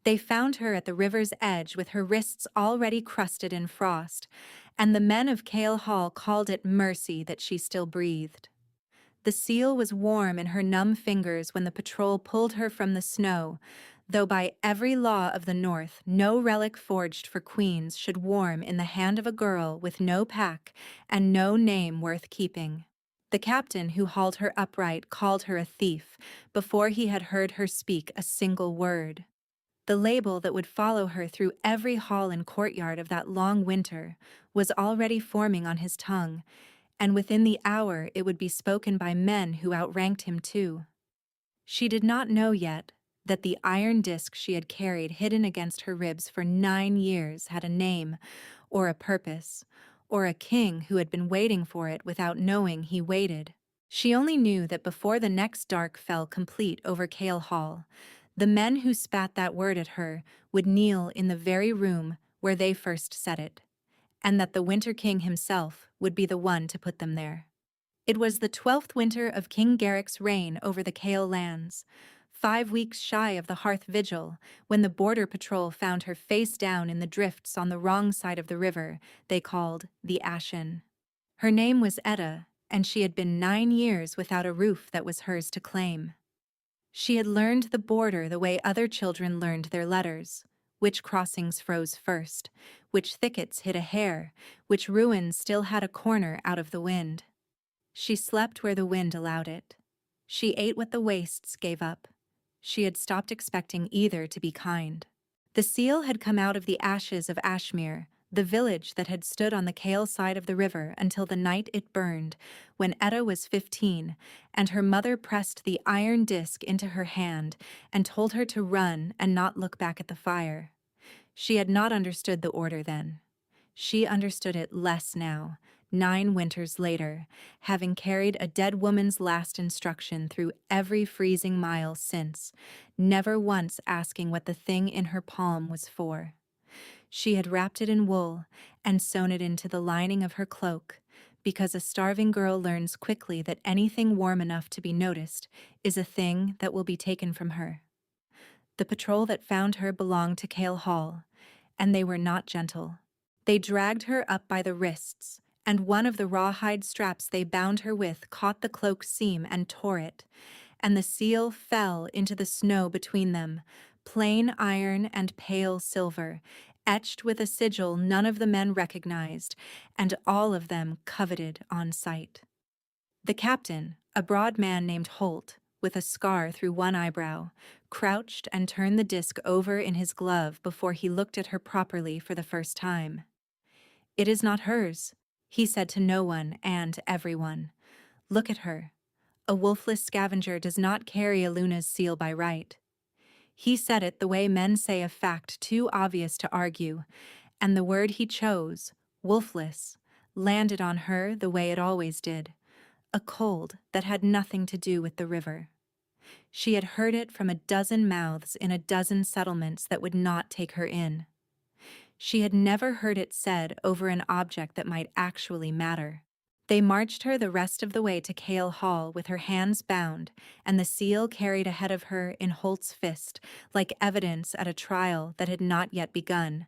They found her at the river's edge with her wrists already crusted in frost, and the men of Cale Hall called it mercy that she still breathed. The seal was warm in her numb fingers when the patrol pulled her from the snow, though by every law of the North no relic forged for queens should warm in the hand of a girl with no pack and no name worth keeping. The captain who hauled her upright called her a thief before he had heard her speak a single word. The label that would follow her through every hall and courtyard of that long winter was already forming on his tongue, and within the hour it would be spoken by men who outranked him too. She did not know yet that the iron disc she had carried hidden against her ribs for 9 years had a name, or a purpose, or a king who had been waiting for it without knowing he waited. She only knew that before the next dark fell complete over Cale Hall, the men who spat that word at her would kneel in the very room where they first said it, and that the Winter King himself would be the one to put them there. It was the 12th winter of King Garrick's reign over the Cale lands, 5 weeks shy of the Hearth Vigil, when the border patrol found her face down in the drifts on the wrong side of the river they called the Ashen. Her name was Etta, and she had been 9 years without a roof that was hers to claim. She had learned the border the way other children learned their letters, which crossings froze first, which thickets hid a hare, which ruins still had a corner out of the wind. She slept where the wind allowed it. She ate what the wastes gave up. She had stopped expecting either to be kind. The seal had come out of the ashes of Ashmere, the village that had stood on the Cale side of the river until the night it burned, when Etta was 15, and her mother pressed the iron disc into her hand and told her to run and not look back at the fire. She had not understood the order then. She understood it less now, 9 winters later, having carried a dead woman's last instruction through every freezing mile since, never once asking what the thing in her palm was for. She had wrapped it in wool and sewn it into the lining of her cloak, because a starving girl learns quickly that anything warm enough to be noticed is a thing that will be taken from her. The patrol that found her belonged to Cale Hall, and they were not gentle. They dragged her up by the wrists, and one of the rawhide straps they bound her with caught the cloak seam and tore it, and the seal fell into the snow between them, plain iron and pale silver, etched with a sigil none of the men recognized, and all of them coveted on sight. The captain, a broad man named Holt, with a scar through one eyebrow, crouched and turned the disc over in his glove before he looked at her properly for the first time. "It is not hers," he said to no one and everyone. "Look at her. A wolfless scavenger does not carry a Luna's seal by right." He said it the way men say a fact too obvious to argue, and the word he chose, wolfless, landed on her the way it always did, a cold that had nothing to do with the river. She had heard it from a dozen mouths in a dozen settlements that would not take her in. She had never heard it said over an object that might actually matter. They marched her the rest of the way to Cale Hall with her hands bound and the seal carried ahead of her in Holt's fist, like evidence at a trial that had not yet begun.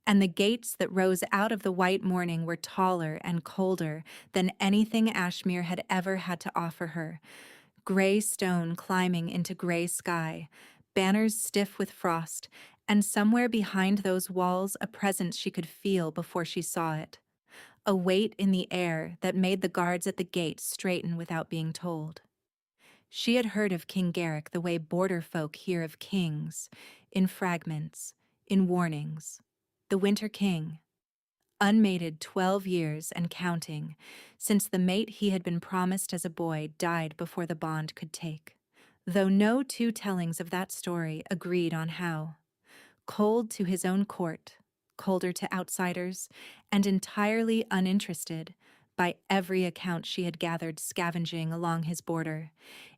And the gates that rose out of the white morning were taller and colder than anything Ashmere had ever had to offer her. Gray stone climbing into gray sky, banners stiff with frost, and somewhere behind those walls a presence she could feel before she saw it. A weight in the air that made the guards at the gate straighten without being told. She had heard of King Garrick the way border folk hear of kings, in fragments, in warnings. The Winter King. Unmated 12 years and counting, since the mate he had been promised as a boy died before the bond could take. Though no two tellings of that story agreed on how. Cold to his own court, colder to outsiders, and entirely uninterested, by every account she had gathered scavenging along his border,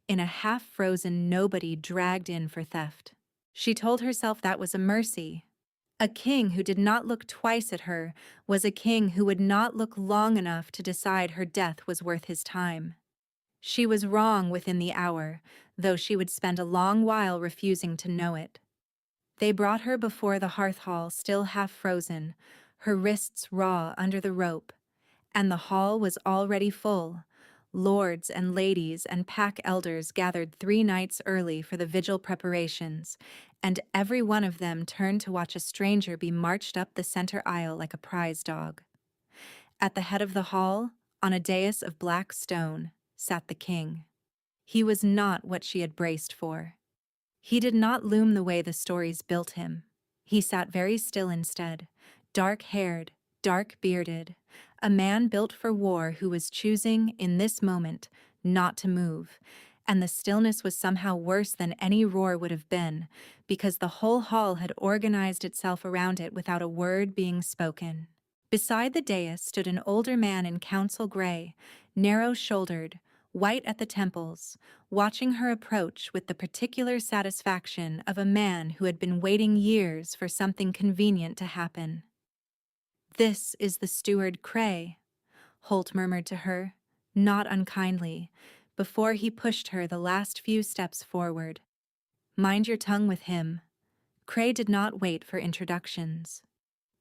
in a half-frozen nobody dragged in for theft. She told herself that was a mercy. A king who did not look twice at her was a king who would not look long enough to decide her death was worth his time. She was wrong within the hour, though she would spend a long while refusing to know it. They brought her before the hearth hall still half frozen, her wrists raw under the rope, and the hall was already full. Lords and ladies and pack elders gathered 3 nights early for the vigil preparations, and every one of them turned to watch a stranger be marched up the center aisle like a prize dog. At the head of the hall, on a dais of black stone, sat the king. He was not what she had braced for. He did not loom the way the stories built him. He sat very still instead, dark-haired, dark-bearded, a man built for war who was choosing, in this moment, not to move, and the stillness was somehow worse than any roar would have been, because the whole hall had organized itself around it without a word being spoken. Beside the dais stood an older man in council gray, narrow-shouldered, white at the temples, watching her approach with the particular satisfaction of a man who had been waiting years for something convenient to happen. "This is the steward Cray," Holt murmured to her, not unkindly, before he pushed her the last few steps forward. "Mind your tongue with him." Cray did not wait for introductions.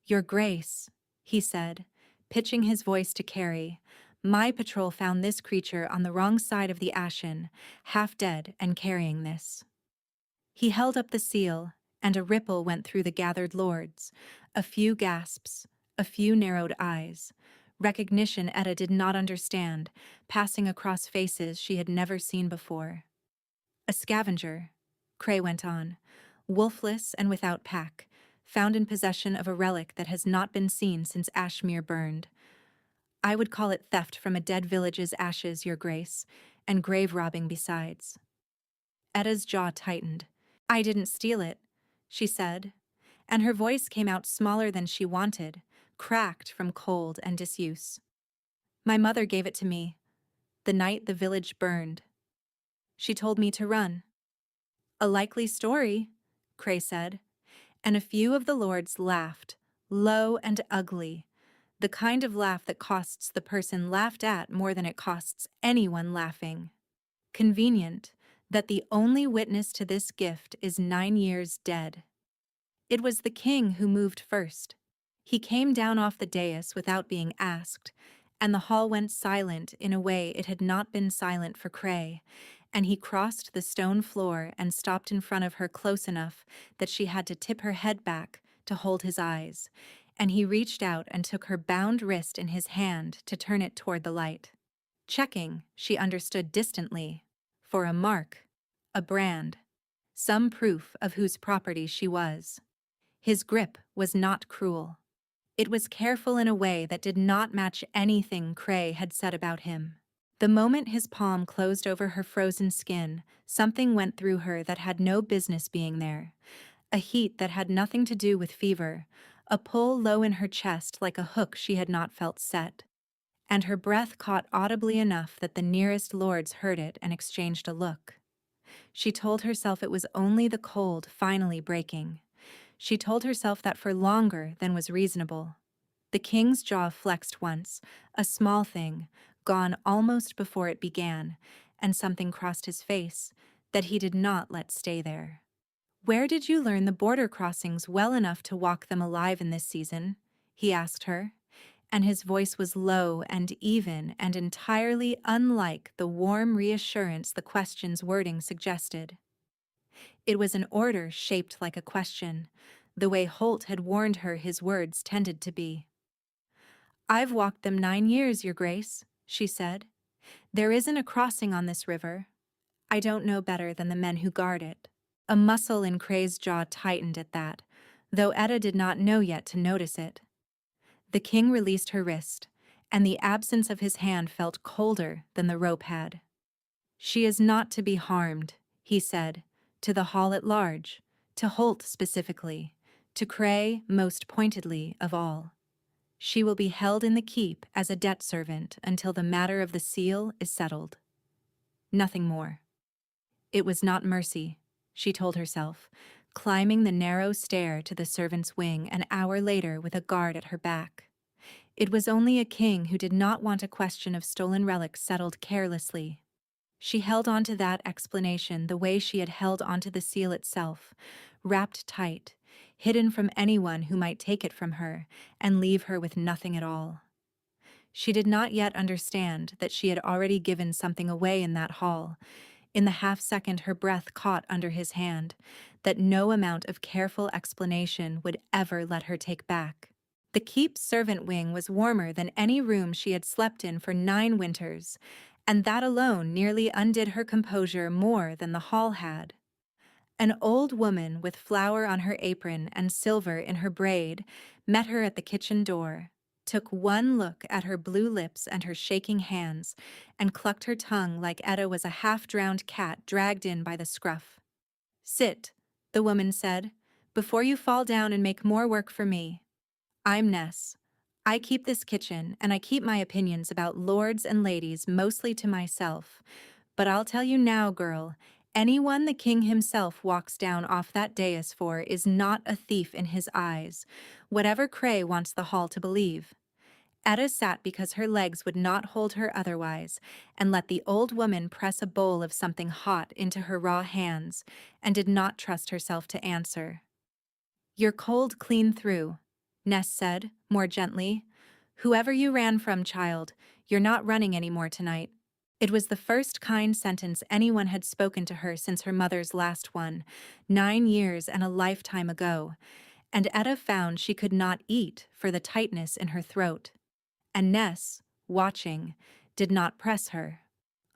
"Your Grace," he said, pitching his voice to Carrie, "my patrol found this creature on the wrong side of the Ashen, half dead and carrying this." He held up the seal, and a ripple went through the gathered lords, a few gasps, a few narrowed eyes. Recognition Etta did not understand, passing across faces she had never seen before. "A scavenger," Cray went on, "wolfless and without pack, found in possession of a relic that has not been seen since Ashmere burned. I would call it theft from a dead village's ashes, Your Grace, and grave robbing besides." Etta's jaw tightened. "I didn't steal it," she said, and her voice came out smaller than she wanted, cracked from cold and disuse. "My mother gave it to me, the night the village burned. She told me to run." "A likely story," Cray said, and a few of the lords laughed, low and ugly, the kind of laugh that costs the person laughed at more than it costs anyone laughing. Convenient that the only witness to this gift is 9 years dead. It was the king who moved first. He came down off the dais without being asked, and the hall went silent in a way it had not been silent for Cray, and he crossed the stone floor and stopped in front of her close enough that she had to tip her head back to hold his eyes, and he reached out and took her bound wrist in his hand to turn it toward the light. Checking, she understood distantly, for a mark, a brand, some proof of whose property she was. His grip was not cruel. It was careful in a way that did not match anything Cray had said about him. The moment his palm closed over her frozen skin, something went through her that had no business being there. A heat that had nothing to do with fever, a pull low in her chest like a hook she had not felt set. And her breath caught audibly enough that the nearest lords heard it and exchanged a look. She told herself it was only the cold finally breaking. She told herself that for longer than was reasonable. The king's jaw flexed once, a small thing, gone almost before it began, and something crossed his face that he did not let stay there. "Where did you learn the border crossings well enough to walk them alive in this season?" he asked her, and his voice was low and even and entirely unlike the warm reassurance the question's wording suggested. It was an order shaped like a question, the way Holt had warned her his words tended to be. "I've walked them 9 years, Your Grace," she said. "There isn't a crossing on this river. I don't know better than the men who guard it." A muscle in Cray's jaw tightened at that, though Etta did not know yet to notice it. The king released her wrist, and the absence of his hand felt colder than the rope had. "She is not to be harmed," he said, to the hall at large, to Holt specifically, to Cray most pointedly of all. "She will be held in the keep as a debt servant until the matter of the seal is settled." Nothing more. It was not mercy, she told herself, climbing the narrow stair to the servant's wing an hour later with a guard at her back. It was only a king who did not want a question of stolen relics settled carelessly. She held on to that explanation the way she had held onto the seal itself, wrapped tight, hidden from anyone who might take it from her and leave her with nothing at all. She did not yet understand that she had already given something away in that hall, in the half-second her breath caught under his hand, that no amount of careful explanation would ever let her take back. The keep's servant wing was warmer than any room she had slept in for 9 winters, and that alone nearly undid her composure more than the hall had. An old woman with flour on her apron and silver in her braid met her at the kitchen door, took one look at her blue lips and her shaking hands, and clucked her tongue like Etta was a half-drowned cat dragged in by the scruff. "Sit," the woman said, "before you fall down and make more work for me. I'm Ness. I keep this kitchen, and I keep my opinions about lords and ladies mostly to myself. But I'll tell you now, girl, anyone the king himself walks down off that dais for is not a thief in his eyes, whatever Cray wants the hall to believe." Etta sat because her legs would not hold her otherwise, and let the old woman press a bowl of something hot into her raw hands, and did not trust herself to answer. "You're cold clean through," Ness said, more gently. "Whoever you ran from, child, you're not running any more tonight." It was the first kind sentence anyone had spoken to her since her mother's last one, 9 years and a lifetime ago, and Etta found she could not eat for the tightness in her throat. And Ness, watching, did not press her,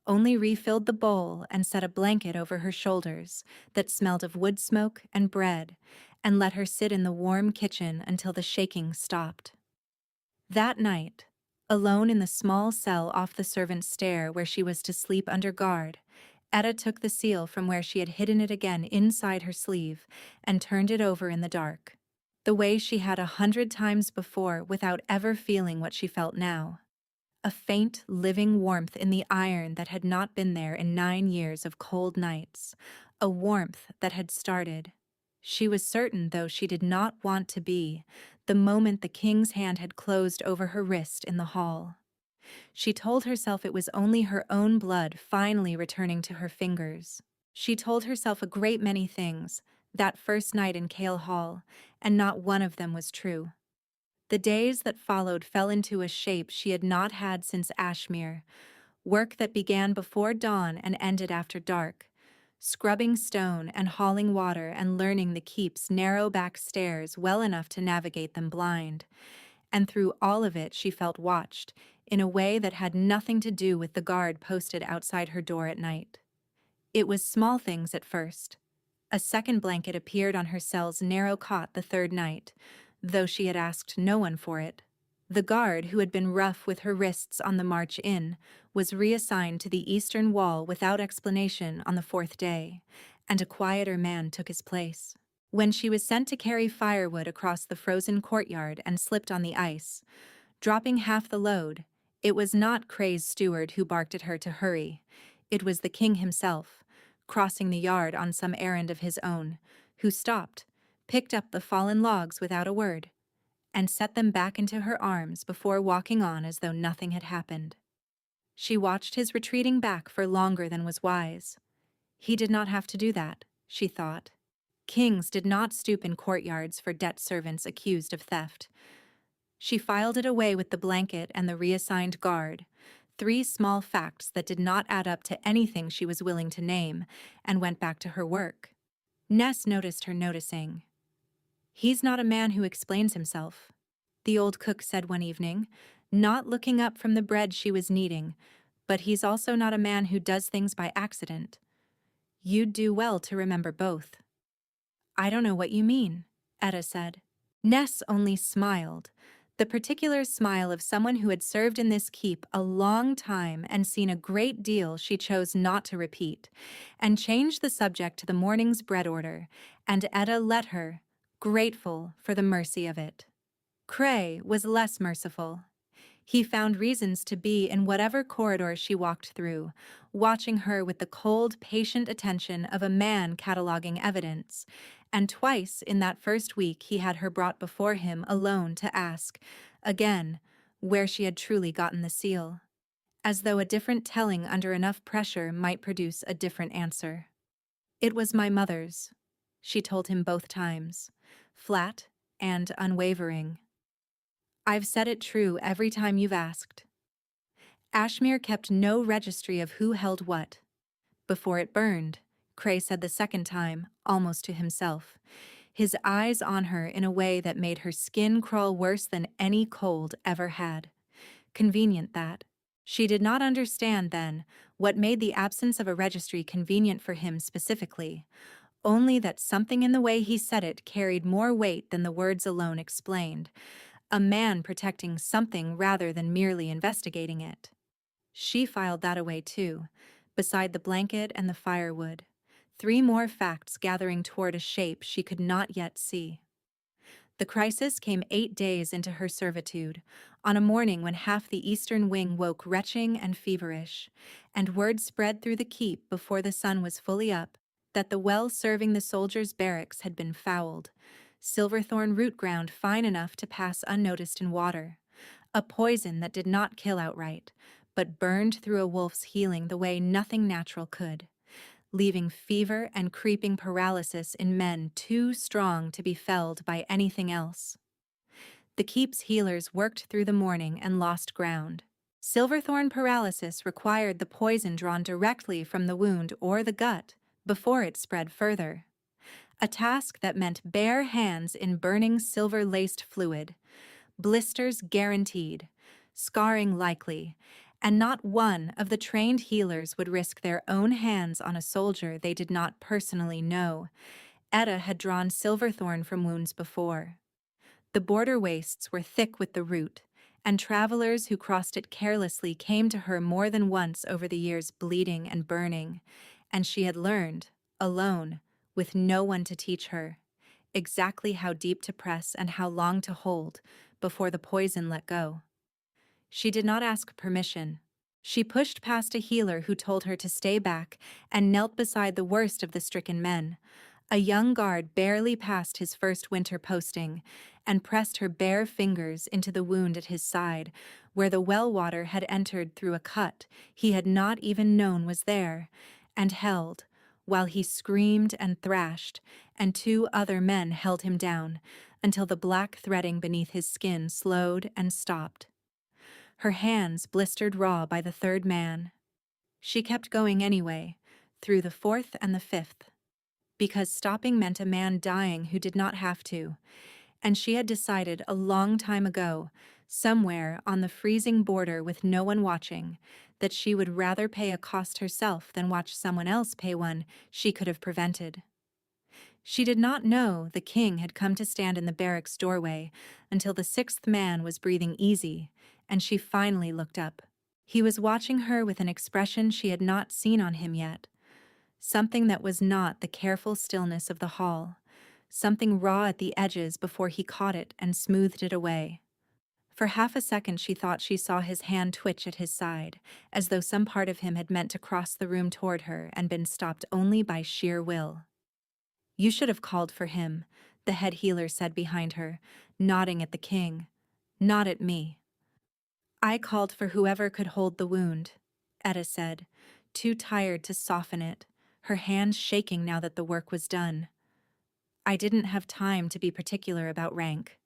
only refilled the bowl and set a blanket over her shoulders that smelled of wood smoke and bread, and let her sit in the warm kitchen until the shaking stopped. That night, alone in the small cell off the servants' stair where she was to sleep under guard, Etta took the seal from where she had hidden it again inside her sleeve and turned it over in the dark, the way she had 100 times before without ever feeling what she felt now. A faint, living warmth in the iron that had not been there in 9 years of cold nights, a warmth that had started. She was certain, though she did not want to be, the moment the king's hand had closed over her wrist in the hall. She told herself it was only her own blood finally returning to her fingers. She told herself a great many things, that first night in Cale Hall, and not one of them was true. The days that followed fell into a shape she had not had since Ashmere, work that began before dawn and ended after dark, scrubbing stone and hauling water and learning the keep's narrow back stairs well enough to navigate them blind. And through all of it she felt watched, in a way that had nothing to do with the guard posted outside her door at night. It was small things at first. A second blanket appeared on her cell's narrow cot the third night, though she had asked no one for it. The guard, who had been rough with her wrists on the march in, was reassigned to the eastern wall without explanation on the 4th day, and a quieter man took his place. When she was sent to carry firewood across the frozen courtyard and slipped on the ice, dropping half the load, it was not Cray's steward who barked at her to hurry. It was the king himself, crossing the yard on some errand of his own, who stopped, picked up the fallen logs without a word, and set them back into her arms before walking on as though nothing had happened. She watched his retreating back for longer than was wise. He did not have to do that, she thought. Kings did not stoop in courtyards for debt servants accused of theft. She filed it away with the blanket and the reassigned guard, 3 small facts that did not add up to anything she was willing to name, and went back to her work. Ness noticed her noticing. "He's not a man who explains himself," the old cook said one evening, not looking up from the bread she was kneading, "but he's also not a man who does things by accident. You'd do well to remember both." "I don't know what you mean," Etta said. Ness only smiled, the particular smile of someone who had served in this keep a long time and seen a great deal she chose not to repeat, and changed the subject to the morning's bread order, and Etta let her, grateful for the mercy of it. Cray was less merciful. He found reasons to be in whatever corridor she walked through, watching her with the cold, patient attention of a man cataloging evidence, and twice in that first week he had her brought before him alone to ask, again, where she had truly gotten the seal, as though a different telling under enough pressure might produce a different answer. "It was my mother's," she told him both times, flat and unwavering. I've said it true every time you've asked. Ashmere kept no registry of who held what. Before it burned, Cray said the second time, almost to himself, his eyes on her in a way that made her skin crawl worse than any cold ever had. Convenient that. She did not understand then what made the absence of a registry convenient for him specifically, only that something in the way he said it carried more weight than the words alone explained, a man protecting something rather than merely investigating it. She filed that away too, beside the blanket and the firewood, 3 more facts gathering toward a shape she could not yet see. The crisis came 8 days into her servitude, on a morning when half the eastern wing woke retching and feverish, and word spread through the keep before the sun was fully up that the well serving the soldiers' barracks had been fouled, silverthorn root ground fine enough to pass unnoticed in water, a poison that did not kill outright, but burned through a wolf's healing the way nothing natural could, leaving fever and creeping paralysis in men too strong to be felled by anything else. The keep's healers worked through the morning and lost ground. Silverthorn paralysis required the poison drawn directly from the wound or the gut before it spread further, a task that meant bare hands in burning silver-laced fluid, blisters guaranteed, scarring likely, and not one of the trained healers would risk their own hands on a soldier they did not personally know. Etta had drawn silverthorn from wounds before. The border wastes were thick with the root, and travelers who crossed it carelessly came to her more than once over the years bleeding and burning, and she had learned, alone, with no one to teach her, exactly how deep to press and how long to hold before the poison let go. She did not ask permission. She pushed past a healer who told her to stay back and knelt beside the worst of the stricken men, a young guard barely past his first winter posting, and pressed her bare fingers into the wound at his side, where the well water had entered through a cut he had not even known was there, and held, while he screamed and thrashed, and 2 other men held him down, until the black threading beneath his skin slowed and stopped. Her hands blistered raw by the 3rd man. She kept going anyway, through the 4th and the 5th, because stopping meant a man dying who did not have to, and she had decided a long time ago, somewhere on the freezing border with no one watching, that she would rather pay a cost herself than watch someone else pay one she could have prevented. She did not know the king had come to stand in the barracks doorway until the 6th man was breathing easy, and she finally looked up. He was watching her with an expression she had not seen on him yet, something that was not the careful stillness of the hall, something raw at the edges before he caught it and smoothed it away. For half a second she thought she saw his hand twitch at his side, as though some part of him had meant to cross the room toward her and been stopped only by sheer will. "You should have called for him," the head healer said behind her, nodding at the king. "Not at me." "I called for whoever could hold the wound," Etta said, too tired to soften it, her hands shaking now that the work was done. "I didn't have time to be particular about rank."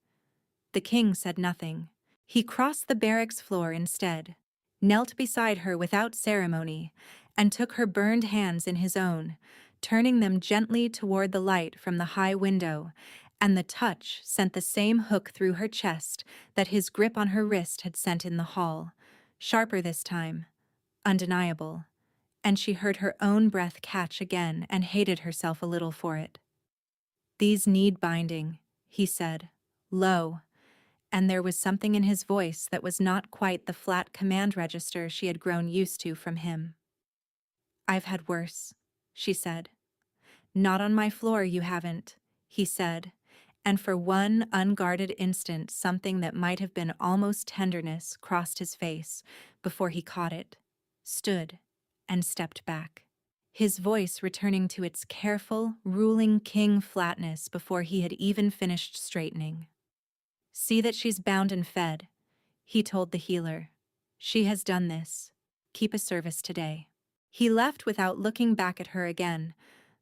The king said nothing. He crossed the barracks floor instead, knelt beside her without ceremony, and took her burned hands in his own, turning them gently toward the light from the high window, and the touch sent the same hook through her chest that his grip on her wrist had sent in the hall, sharper this time, undeniable, and she heard her own breath catch again and hated herself a little for it. "These need binding," he said, low, and there was something in his voice that was not quite the flat command register she had grown used to from him. "I've had worse," she said. "Not on my floor, you haven't," he said, and for one unguarded instant something that might have been almost tenderness crossed his face before he caught it, stood, and stepped back, his voice returning to its careful, ruling king flatness before he had even finished straightening. "See that she's bound and fed," he told the healer. "She has done this. Keep a service today." He left without looking back at her again,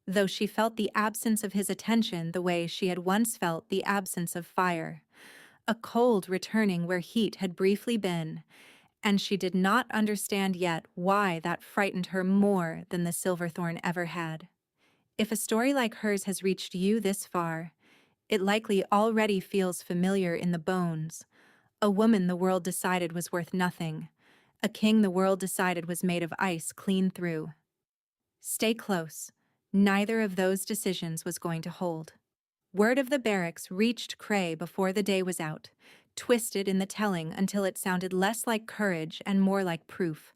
though she felt the absence of his attention the way she had once felt the absence of fire, a cold returning where heat had briefly been, and she did not understand yet why that frightened her more than the Silverthorn ever had. If a story like hers has reached you this far, it likely already feels familiar in the bones. A woman the world decided was worth nothing. A king the world decided was made of ice clean through. Stay close. Neither of those decisions was going to hold. Word of the barracks reached Cray before the day was out, twisted in the telling until it sounded less like courage and more like proof.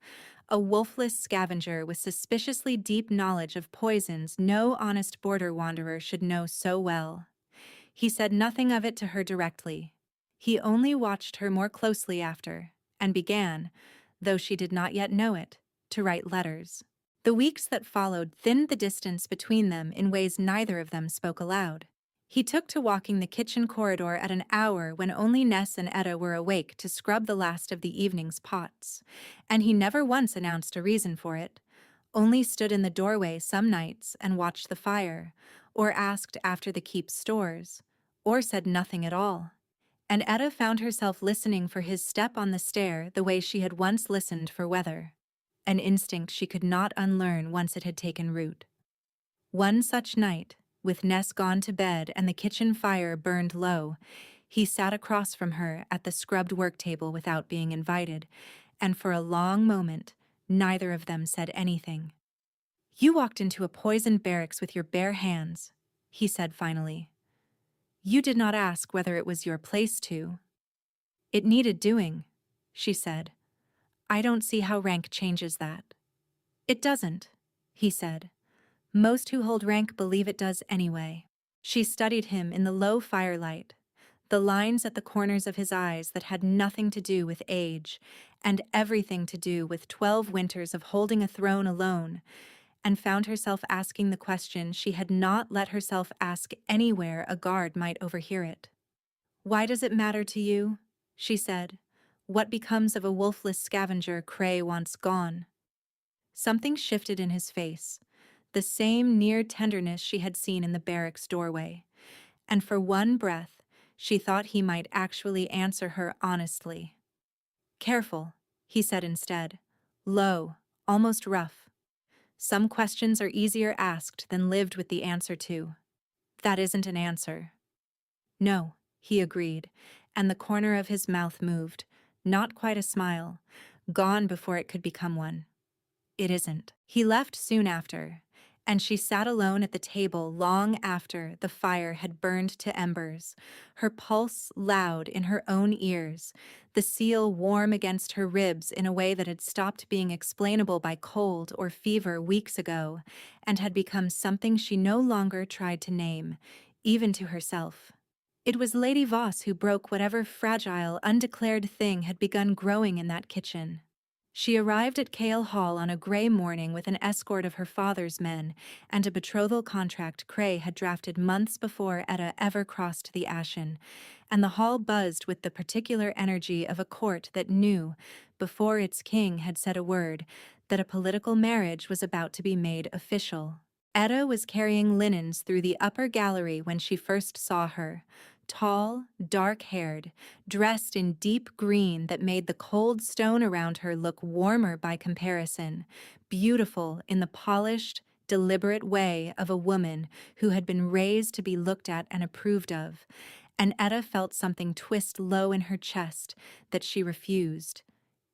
A wolfless scavenger with suspiciously deep knowledge of poisons no honest border wanderer should know so well. He said nothing of it to her directly. He only watched her more closely after, and began, though she did not yet know it, to write letters. The weeks that followed thinned the distance between them in ways neither of them spoke aloud. He took to walking the kitchen corridor at an hour when only Ness and Etta were awake to scrub the last of the evening's pots, and he never once announced a reason for it, only stood in the doorway some nights and watched the fire, or asked after the keep's stores, or said nothing at all. And Etta found herself listening for his step on the stair the way she had once listened for weather, an instinct she could not unlearn once it had taken root. One such night, with Ness gone to bed and the kitchen fire burned low, he sat across from her at the scrubbed work table without being invited, and for a long moment, neither of them said anything. "You walked into a poisoned barracks with your bare hands," he said finally. "You did not ask whether it was your place to." "It needed doing," she said. "I don't see how rank changes that." "It doesn't," he said. "Most who hold rank believe it does anyway." She studied him in the low firelight, the lines at the corners of his eyes that had nothing to do with age and everything to do with 12 winters of holding a throne alone, and found herself asking the question she had not let herself ask anywhere a guard might overhear it. "Why does it matter to you?" she said. "What becomes of a wolfless scavenger Cray wants gone?" Something shifted in his face, the same near tenderness she had seen in the barracks doorway, and for one breath she thought he might actually answer her honestly. "Careful," he said instead, low, almost rough. "Some questions are easier asked than lived with the answer to." "That isn't an answer." "No," he agreed, and the corner of his mouth moved, not quite a smile, gone before it could become one. "It isn't." He left soon after, and she sat alone at the table long after the fire had burned to embers, her pulse loud in her own ears, the seal warm against her ribs in a way that had stopped being explainable by cold or fever weeks ago and had become something she no longer tried to name, even to herself. It was Lady Voss who broke whatever fragile, undeclared thing had begun growing in that kitchen. She arrived at Cale Hall on a gray morning with an escort of her father's men and a betrothal contract Cray had drafted months before Etta ever crossed the Ashen, and the hall buzzed with the particular energy of a court that knew, before its king had said a word, that a political marriage was about to be made official. Etta was carrying linens through the upper gallery when she first saw her, tall, dark-haired, dressed in deep green that made the cold stone around her look warmer by comparison, beautiful in the polished, deliberate way of a woman who had been raised to be looked at and approved of, and Etta felt something twist low in her chest that she refused,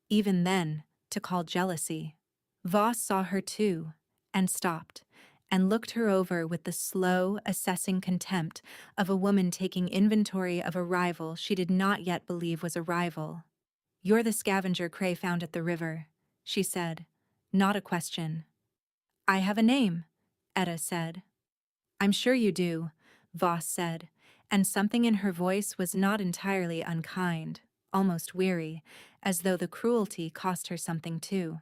even then, to call jealousy. Voss saw her too, and stopped, and looked her over with the slow, assessing contempt of a woman taking inventory of a rival she did not yet believe was a rival. "You're the scavenger Cray found at the river," she said, not a question. "I have a name," Etta said. "I'm sure you do," Voss said, and something in her voice was not entirely unkind, almost weary, as though the cruelty cost her something too.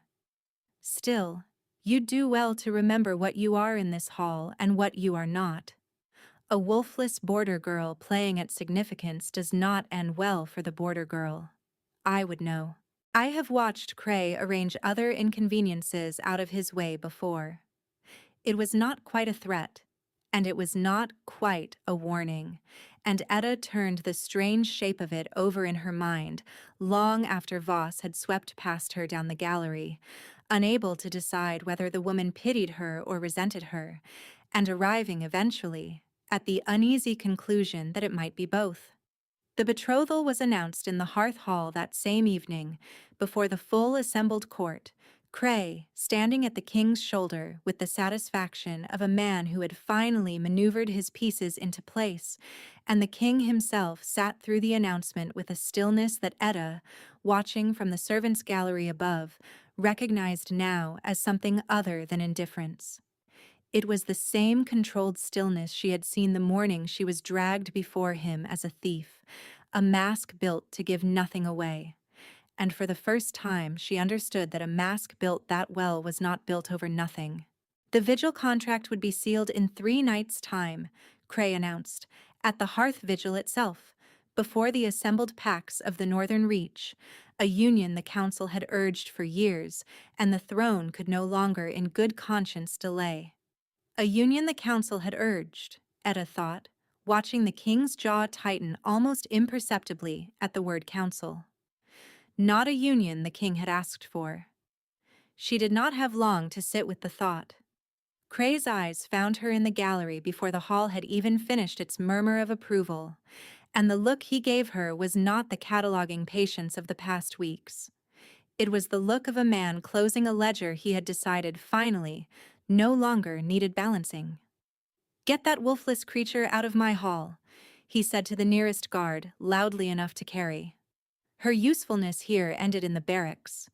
"Still, you'd do well to remember what you are in this hall and what you are not. A wolfless border girl playing at significance does not end well for the border girl. I would know. I have watched Cray arrange other inconveniences out of his way before. It was not quite a threat, and it was not quite a warning, and Etta turned the strange shape of it over in her mind long after Voss had swept past her down the gallery, unable to decide whether the woman pitied her or resented her, and arriving eventually at the uneasy conclusion that it might be both. The betrothal was announced in the Hearth Hall that same evening, before the full assembled court, Cray standing at the king's shoulder with the satisfaction of a man who had finally maneuvered his pieces into place, and the king himself sat through the announcement with a stillness that Etta, watching from the servants' gallery above, recognized now as something other than indifference. It was the same controlled stillness she had seen the morning she was dragged before him as a thief, a mask built to give nothing away. And for the first time she understood that a mask built that well was not built over nothing. The vigil contract would be sealed in 3 nights' time, Cray announced, at the Hearth Vigil itself, before the assembled packs of the Northern Reach, a union the council had urged for years, and the throne could no longer in good conscience delay. A union the council had urged, Etta thought, watching the king's jaw tighten almost imperceptibly at the word council. Not a union the king had asked for. She did not have long to sit with the thought. Cray's eyes found her in the gallery before the hall had even finished its murmur of approval, and the look he gave her was not the cataloging patience of the past weeks. It was the look of a man closing a ledger he had decided finally no longer needed balancing. "Get that wolfless creature out of my hall," he said to the nearest guard, loudly enough to carry. Her usefulness here ended in the barracks.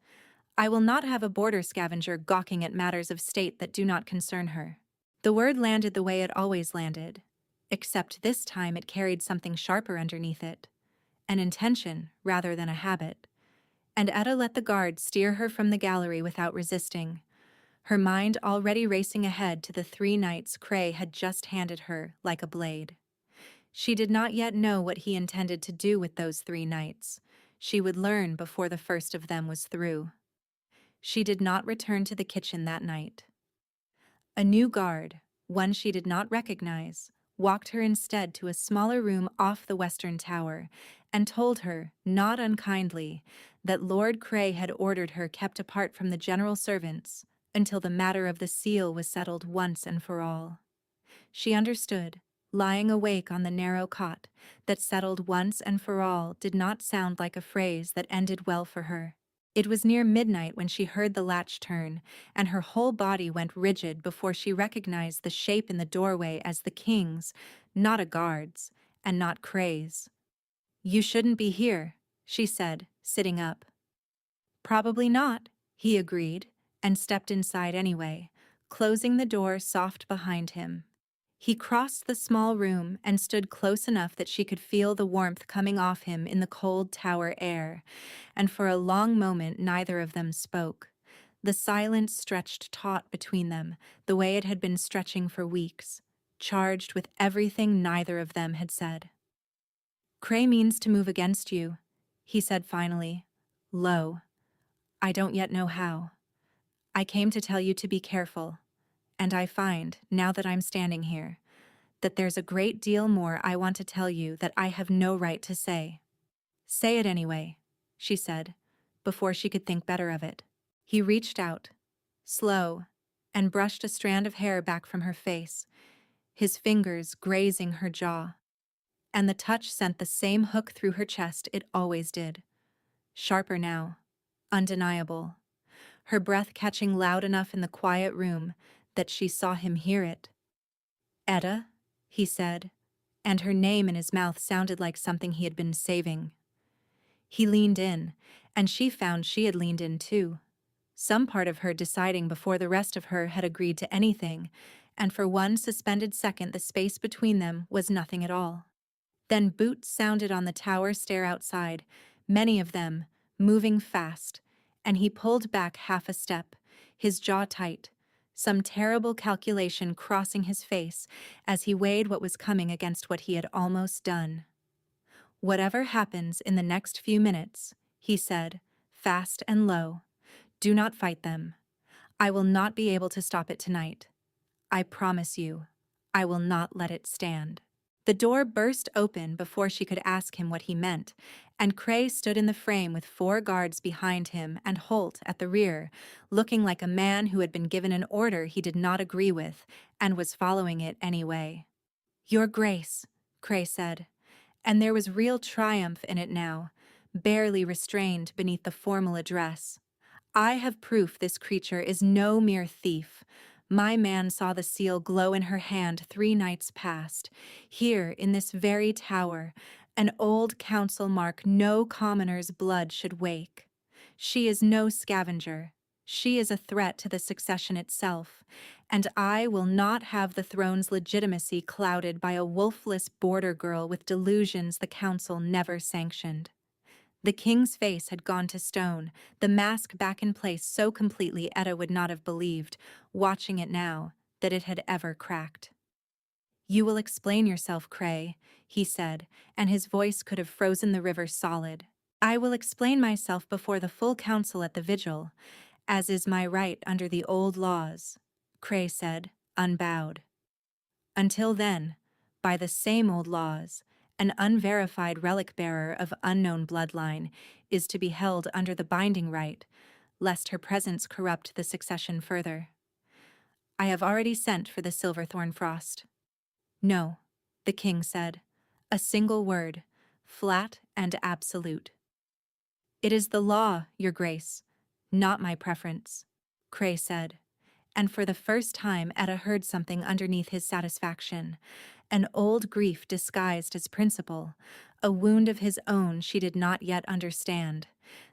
I will not have a border scavenger gawking at matters of state that do not concern her. The word landed the way it always landed, except this time it carried something sharper underneath it, an intention rather than a habit, and Etta let the guard steer her from the gallery without resisting, her mind already racing ahead to the 3 nights Cray had just handed her like a blade. She did not yet know what he intended to do with those 3 nights. She would learn before the first of them was through. She did not return to the kitchen that night. A new guard, one she did not recognize, walked her instead to a smaller room off the western tower and told her, not unkindly, that Lord Cray had ordered her kept apart from the general servants until the matter of the seal was settled once and for all. She understood, lying awake on the narrow cot, that settled once and for all did not sound like a phrase that ended well for her. It was near midnight when she heard the latch turn, and her whole body went rigid before she recognized the shape in the doorway as the king's, not a guard's, and not Cray's. "You shouldn't be here," she said, sitting up. "Probably not," he agreed, and stepped inside anyway, closing the door soft behind him. He crossed the small room and stood close enough that she could feel the warmth coming off him in the cold tower air, and for a long moment neither of them spoke. The silence stretched taut between them, the way it had been stretching for weeks, charged with everything neither of them had said. "Cray means to move against you," he said finally, low. "I don't yet know how. I came to tell you to be careful. And I find, now that I'm standing here, that there's a great deal more I want to tell you that I have no right to say." "Say it anyway," she said, before she could think better of it. He reached out, slow, and brushed a strand of hair back from her face, his fingers grazing her jaw. And the touch sent the same hook through her chest it always did. Sharper now, undeniable, her breath catching loud enough in the quiet room that she saw him hear it. "Etta," he said, and her name in his mouth sounded like something he had been saving. He leaned in, and she found she had leaned in too, some part of her deciding before the rest of her had agreed to anything, and for one suspended second the space between them was nothing at all. Then boots sounded on the tower stair outside, many of them, moving fast, and he pulled back half a step, his jaw tight, some terrible calculation crossing his face as he weighed what was coming against what he had almost done. "Whatever happens in the next few minutes," he said, fast and low, "do not fight them. I will not be able to stop it tonight. I promise you, I will not let it stand." The door burst open before she could ask him what he meant, and Cray stood in the frame with 4 guards behind him and Holt at the rear, looking like a man who had been given an order he did not agree with and was following it anyway. "Your Grace," Cray said, and there was real triumph in it now, barely restrained beneath the formal address. "I have proof this creature is no mere thief. My man saw the seal glow in her hand 3 nights past. Here, in this very tower, an old council mark no commoner's blood should wake. She is no scavenger. She is a threat to the succession itself, and I will not have the throne's legitimacy clouded by a wolfless border girl with delusions the council never sanctioned." The king's face had gone to stone, the mask back in place so completely Etta would not have believed, watching it now, that it had ever cracked. "You will explain yourself, Cray," he said, and his voice could have frozen the river solid. "I will explain myself before the full council at the vigil, as is my right under the old laws," Cray said, unbowed. "Until then, by the same old laws, an unverified relic-bearer of unknown bloodline is to be held under the binding right, lest her presence corrupt the succession further. I have already sent for the Silverthorn Frost." "No," the king said. A single word, flat and absolute. "It is the law, your grace, not my preference," Cray said. And for the first time Etta heard something underneath his satisfaction, an old grief disguised as principle, a wound of his own she did not yet understand,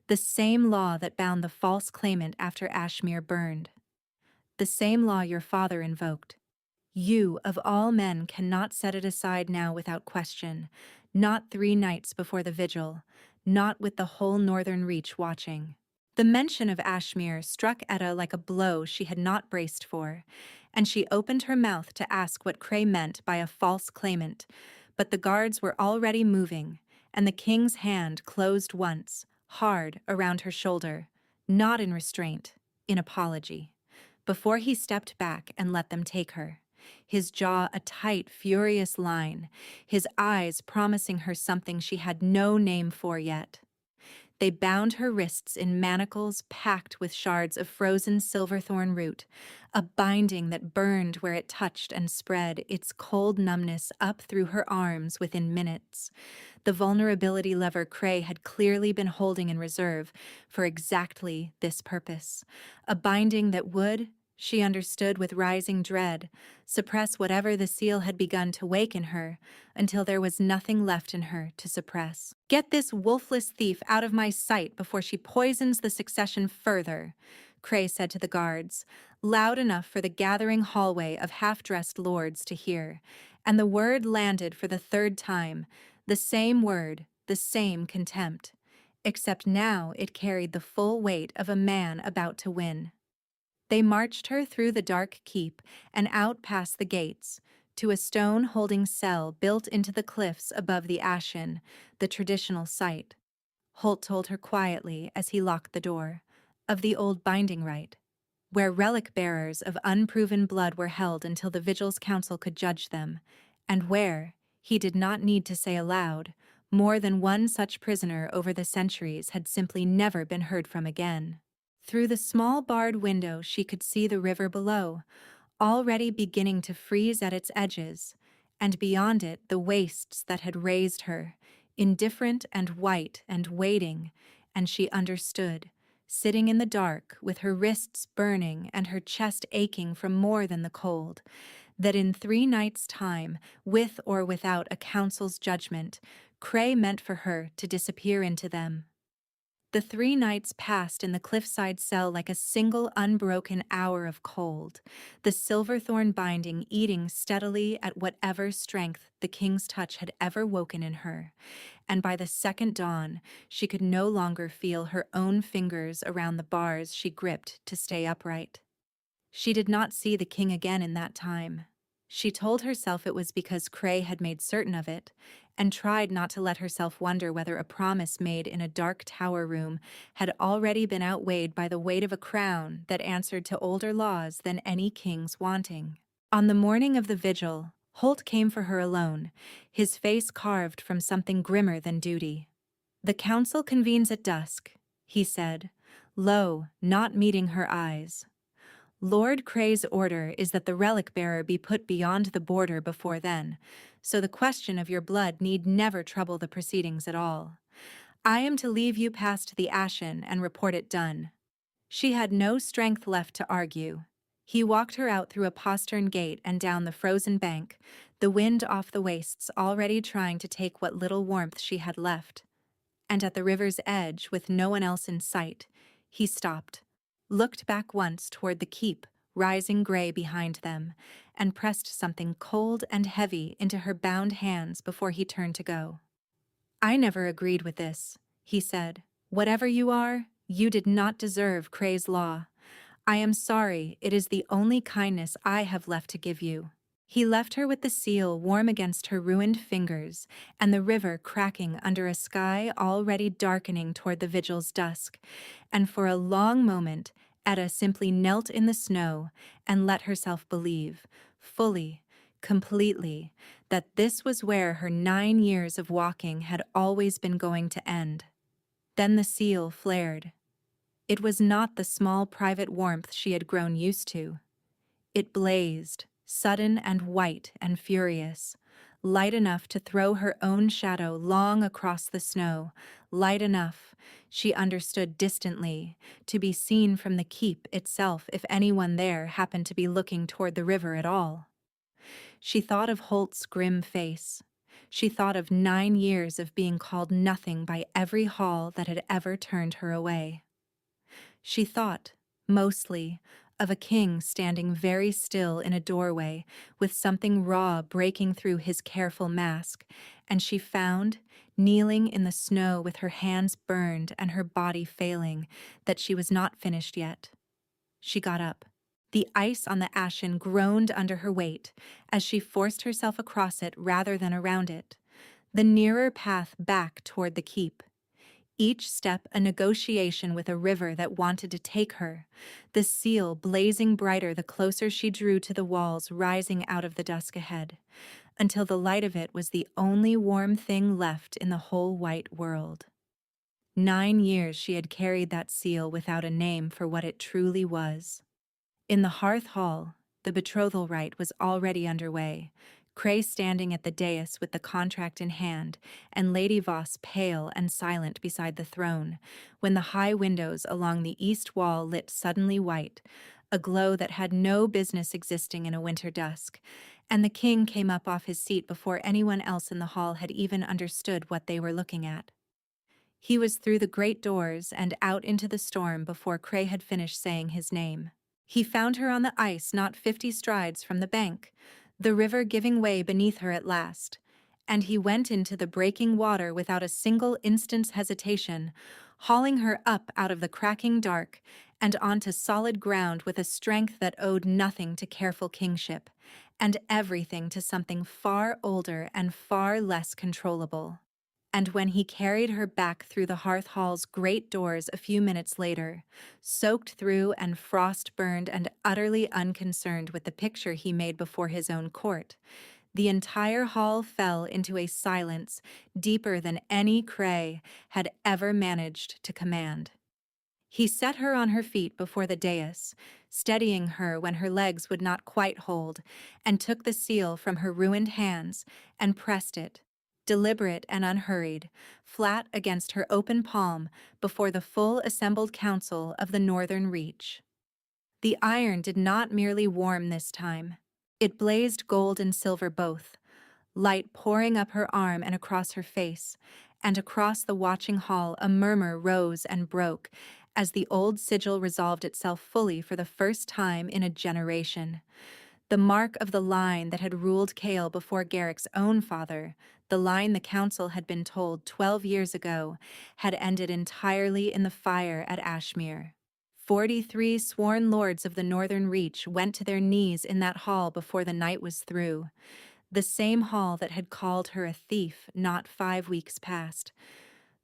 the same law that bound the false claimant after Ashmere burned. "The same law your father invoked. You, of all men, cannot set it aside now without question, not 3 nights before the vigil, not with the whole northern reach watching." The mention of Ashmere struck Etta like a blow she had not braced for, and she opened her mouth to ask what Cray meant by a false claimant, but the guards were already moving, and the king's hand closed once, hard, around her shoulder, not in restraint, in apology, before he stepped back and let them take her, his jaw a tight, furious line, his eyes promising her something she had no name for yet. They bound her wrists in manacles packed with shards of frozen silverthorn root, a binding that burned where it touched and spread its cold numbness up through her arms within minutes. The vulnerability lever Cray had clearly been holding in reserve for exactly this purpose, a binding that would, she understood with rising dread, suppress whatever the seal had begun to wake in her until there was nothing left in her to suppress. "Get this wolfless thief out of my sight before she poisons the succession further," Cray said to the guards, loud enough for the gathering hallway of half-dressed lords to hear, and the word landed for the 3rd time, the same word, the same contempt, except now it carried the full weight of a man about to win. They marched her through the dark keep and out past the gates, to a stone-holding cell built into the cliffs above the Ashen, the traditional site. Holt told her quietly as he locked the door, of the old binding rite, where relic-bearers of unproven blood were held until the Vigil's council could judge them, and where, he did not need to say aloud, more than one such prisoner over the centuries had simply never been heard from again. Through the small barred window she could see the river below, already beginning to freeze at its edges, and beyond it the wastes that had raised her, indifferent and white and waiting, and she understood, sitting in the dark with her wrists burning and her chest aching from more than the cold, that in 3 nights' time, with or without a council's judgment, Cray meant for her to disappear into them. The 3 nights passed in the cliffside cell like a single unbroken hour of cold, the silverthorn binding eating steadily at whatever strength the king's touch had ever woken in her, and by the second dawn she could no longer feel her own fingers around the bars she gripped to stay upright. She did not see the king again in that time. She told herself it was because Cray had made certain of it, and tried not to let herself wonder whether a promise made in a dark tower room had already been outweighed by the weight of a crown that answered to older laws than any king's wanting. On the morning of the vigil, Holt came for her alone, his face carved from something grimmer than duty. "The council convenes at dusk," he said, low, not meeting her eyes. "Lord Cray's order is that the relic-bearer be put beyond the border before then, so the question of your blood need never trouble the proceedings at all. I am to leave you past the ashen and report it done." She had no strength left to argue. He walked her out through a postern gate and down the frozen bank, the wind off the wastes already trying to take what little warmth she had left. And at the river's edge, with no one else in sight, he stopped, looked back once toward the keep, rising gray behind them, and pressed something cold and heavy into her bound hands before he turned to go. "I never agreed with this," he said. "Whatever you are, you did not deserve Cray's law. I am sorry, it is the only kindness I have left to give you." He left her with the seal warm against her ruined fingers and the river cracking under a sky already darkening toward the vigil's dusk, and for a long moment Etta simply knelt in the snow and let herself believe, fully, completely, that this was where her 9 years of walking had always been going to end. Then the seal flared. It was not the small private warmth she had grown used to. It blazed, sudden and white and furious, light enough to throw her own shadow long across the snow, light enough, she understood distantly, to be seen from the keep itself if anyone there happened to be looking toward the river at all. She thought of Holt's grim face. She thought of 9 years of being called nothing by every hall that had ever turned her away. She thought, mostly, of a king standing very still in a doorway with something raw breaking through his careful mask, and she found, kneeling in the snow with her hands burned and her body failing, that she was not finished yet. She got up. The ice on the ashen groaned under her weight as she forced herself across it rather than around it, the nearer path back toward the keep. Each step a negotiation with a river that wanted to take her, the seal blazing brighter the closer she drew to the walls rising out of the dusk ahead, until the light of it was the only warm thing left in the whole white world. 9 years she had carried that seal without a name for what it truly was. In the hearth hall, the betrothal rite was already underway, Cray standing at the dais with the contract in hand, and Lady Voss pale and silent beside the throne, when the high windows along the east wall lit suddenly white, a glow that had no business existing in a winter dusk, and the king came up off his seat before anyone else in the hall had even understood what they were looking at. He was through the great doors and out into the storm before Cray had finished saying his name. He found her on the ice not 50 strides from the bank, the river giving way beneath her at last, and he went into the breaking water without a single instant's hesitation, hauling her up out of the cracking dark and onto solid ground with a strength that owed nothing to careful kingship, and everything to something far older and far less controllable. And when he carried her back through the hearth hall's great doors a few minutes later, soaked through and frost-burned and utterly unconcerned with the picture he made before his own court, the entire hall fell into a silence deeper than any Cray had ever managed to command. He set her on her feet before the dais, steadying her when her legs would not quite hold, and took the seal from her ruined hands and pressed it, deliberate and unhurried, flat against her open palm before the full assembled council of the Northern Reach. The iron did not merely warm this time. It blazed gold and silver both, light pouring up her arm and across her face, and across the watching hall a murmur rose and broke as the old sigil resolved itself fully for the first time in a generation. The mark of the line that had ruled Chaol before Garrick's own father, the line the council had been told 12 years ago, had ended entirely in the fire at Ashmere. 43 sworn lords of the Northern Reach went to their knees in that hall before the night was through, the same hall that had called her a thief not 5 weeks past.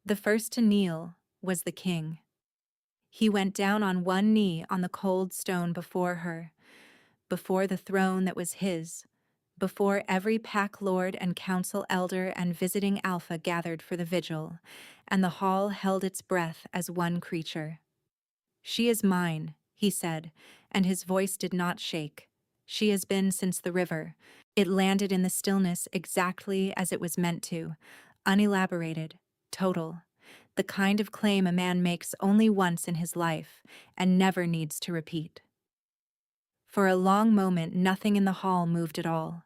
The first to kneel was the king. He went down on one knee on the cold stone before her, before the throne that was his, before every pack lord and council elder and visiting alpha gathered for the vigil, and the hall held its breath as one creature. "She is mine," he said, and his voice did not shake. "She has been since the river." It landed in the stillness exactly as it was meant to, unelaborated, total. The kind of claim a man makes only once in his life and never needs to repeat. For a long moment, nothing in the hall moved at all.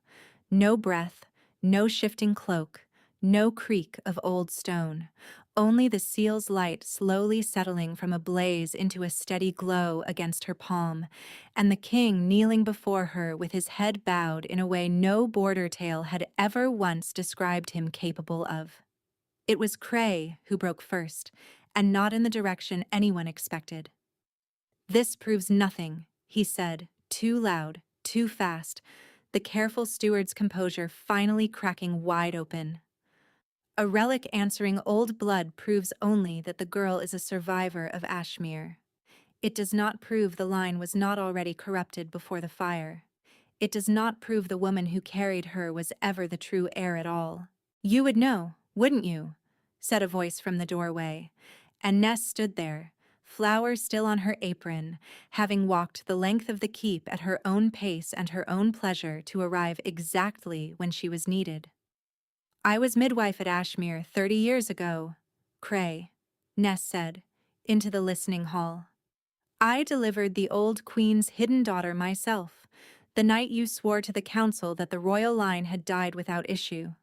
No breath, no shifting cloak, no creak of old stone. Only the seal's light slowly settling from a blaze into a steady glow against her palm, and the king kneeling before her with his head bowed in a way no border tale had ever once described him capable of. It was Cray who broke first, and not in the direction anyone expected. "This proves nothing," he said, too loud, too fast, the careful steward's composure finally cracking wide open. "A relic answering old blood proves only that the girl is a survivor of Ashmere. It does not prove the line was not already corrupted before the fire. It does not prove the woman who carried her was ever the true heir at all." "You would know, wouldn't you?" said a voice from the doorway, and Ness stood there, flowers still on her apron, having walked the length of the keep at her own pace and her own pleasure to arrive exactly when she was needed. "I was midwife at Ashmere 30 years ago," Cray, Ness said, into the listening hall. "I delivered the old queen's hidden daughter myself, the night you swore to the council that the royal line had died without issue.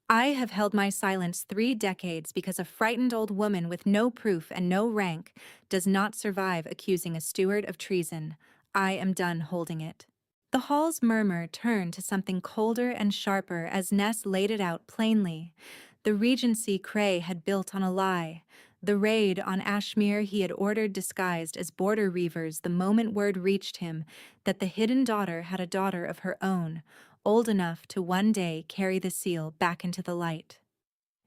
I have held my silence 3 decades because a frightened old woman with no proof and no rank does not survive accusing a steward of treason. I am done holding it." The hall's murmur turned to something colder and sharper as Ness laid it out plainly. The regency Cray had built on a lie. The raid on Ashmere he had ordered disguised as border reavers the moment word reached him that the hidden daughter had a daughter of her own, old enough to one day carry the seal back into the light.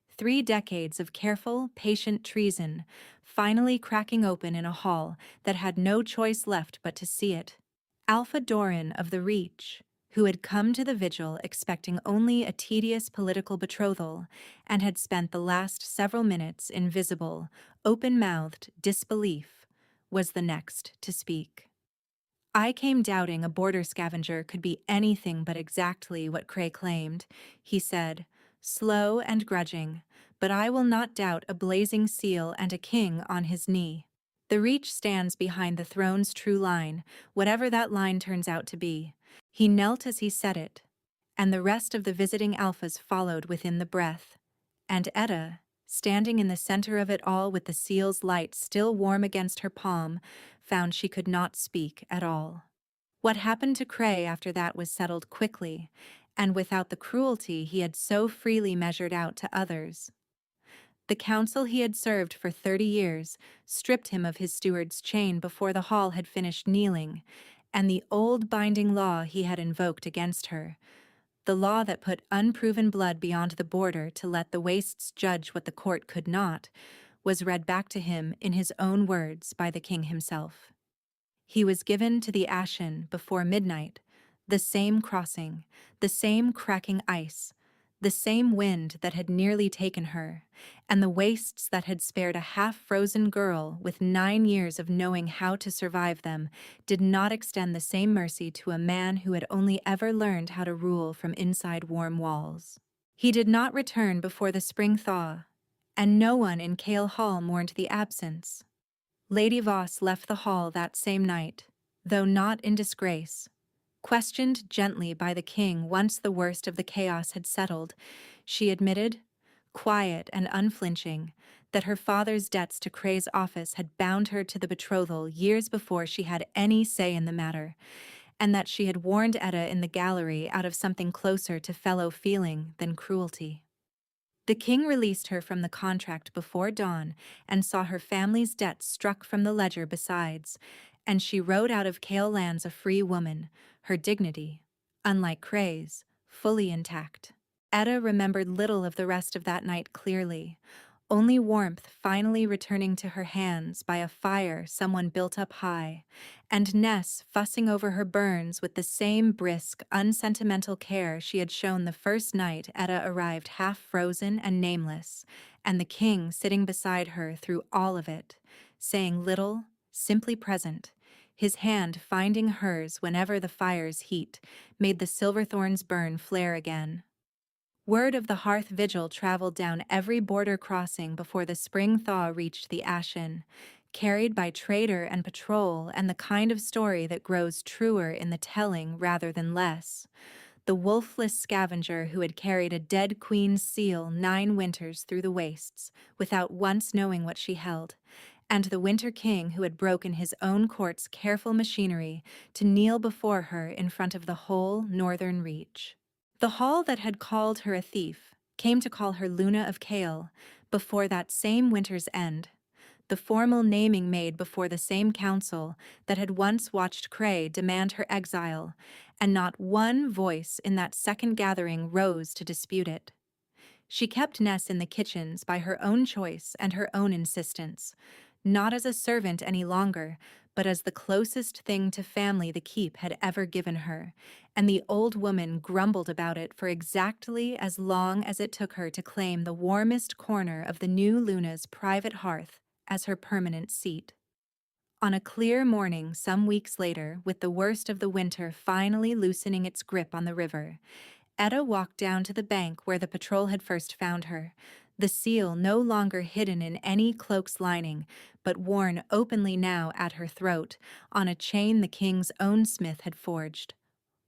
3 decades of careful, patient treason, finally cracking open in a hall that had no choice left but to see it. Alpha Doran of the Reach, who had come to the vigil expecting only a tedious political betrothal and had spent the last several minutes in visible, open-mouthed disbelief, was the next to speak. "I came doubting a border scavenger could be anything but exactly what Cray claimed," he said, slow and grudging, "but I will not doubt a blazing seal and a king on his knee. The Reach stands behind the throne's true line, whatever that line turns out to be." He knelt as he said it, and the rest of the visiting alphas followed within the breath. And Etta, standing in the center of it all with the seal's light still warm against her palm, found she could not speak at all. What happened to Cray after that was settled quickly, and without the cruelty he had so freely measured out to others. The council he had served for 30 years stripped him of his steward's chain before the hall had finished kneeling, and the old binding law he had invoked against her, the law that put unproven blood beyond the border to let the wastes judge what the court could not, was read back to him in his own words by the king himself. He was given to the Ashen before midnight, the same crossing, the same cracking ice, the same wind that had nearly taken her, and the wastes that had spared a half-frozen girl with 9 years of knowing how to survive them did not extend the same mercy to a man who had only ever learned how to rule from inside warm walls. He did not return before the spring thaw, and no one in Cale Hall mourned the absence. Lady Voss left the hall that same night, though not in disgrace. Questioned gently by the king once the worst of the chaos had settled, she admitted, quiet and unflinching, that her father's debts to Cray's office had bound her to the betrothal years before she had any say in the matter, and that she had warned Etta in the gallery out of something closer to fellow feeling than cruelty. The king released her from the contract before dawn and saw her family's debts struck from the ledger besides, and she rode out of Cale lands a free woman, her dignity, unlike Cray's, fully intact. Etta remembered little of the rest of that night clearly, only warmth finally returning to her hands by a fire someone built up high, and Ness fussing over her burns with the same brisk, unsentimental care she had shown the first night Etta arrived half-frozen and nameless, and the king sitting beside her through all of it, saying little, simply present. His hand finding hers whenever the fire's heat made the silverthorns burn flare again. Word of the hearth vigil traveled down every border crossing before the spring thaw reached the Ashen, carried by trader and patrol, and the kind of story that grows truer in the telling rather than less. The wolfless scavenger who had carried a dead queen's seal 9 winters through the wastes, without once knowing what she held, and the winter king who had broken his own court's careful machinery to kneel before her in front of the whole northern reach. The hall that had called her a thief came to call her Luna of Kale before that same winter's end, the formal naming made before the same council that had once watched Cray demand her exile, and not one voice in that second gathering rose to dispute it. She kept Ness in the kitchens by her own choice and her own insistence, not as a servant any longer, but as the closest thing to family the keep had ever given her, and the old woman grumbled about it for exactly as long as it took her to claim the warmest corner of the new Luna's private hearth as her permanent seat. On a clear morning some weeks later, with the worst of the winter finally loosening its grip on the river, Etta walked down to the bank where the patrol had first found her, the seal no longer hidden in any cloak's lining, but worn openly now at her throat, on a chain the king's own smith had forged.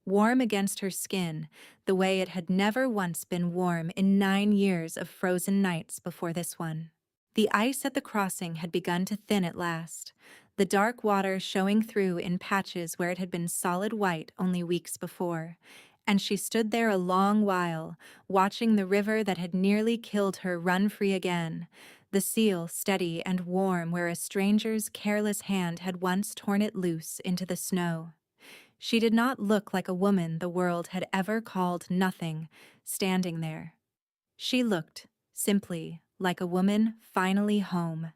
Warm against her skin, the way it had never once been warm in 9 years of frozen nights before this one. The ice at the crossing had begun to thin at last, the dark water showing through in patches where it had been solid white only weeks before, and she stood there a long while, watching the river that had nearly killed her run free again, the seal steady and warm where a stranger's careless hand had once torn it loose into the snow. She did not look like a woman the world had ever called nothing, standing there. She looked, simply, like a woman finally home.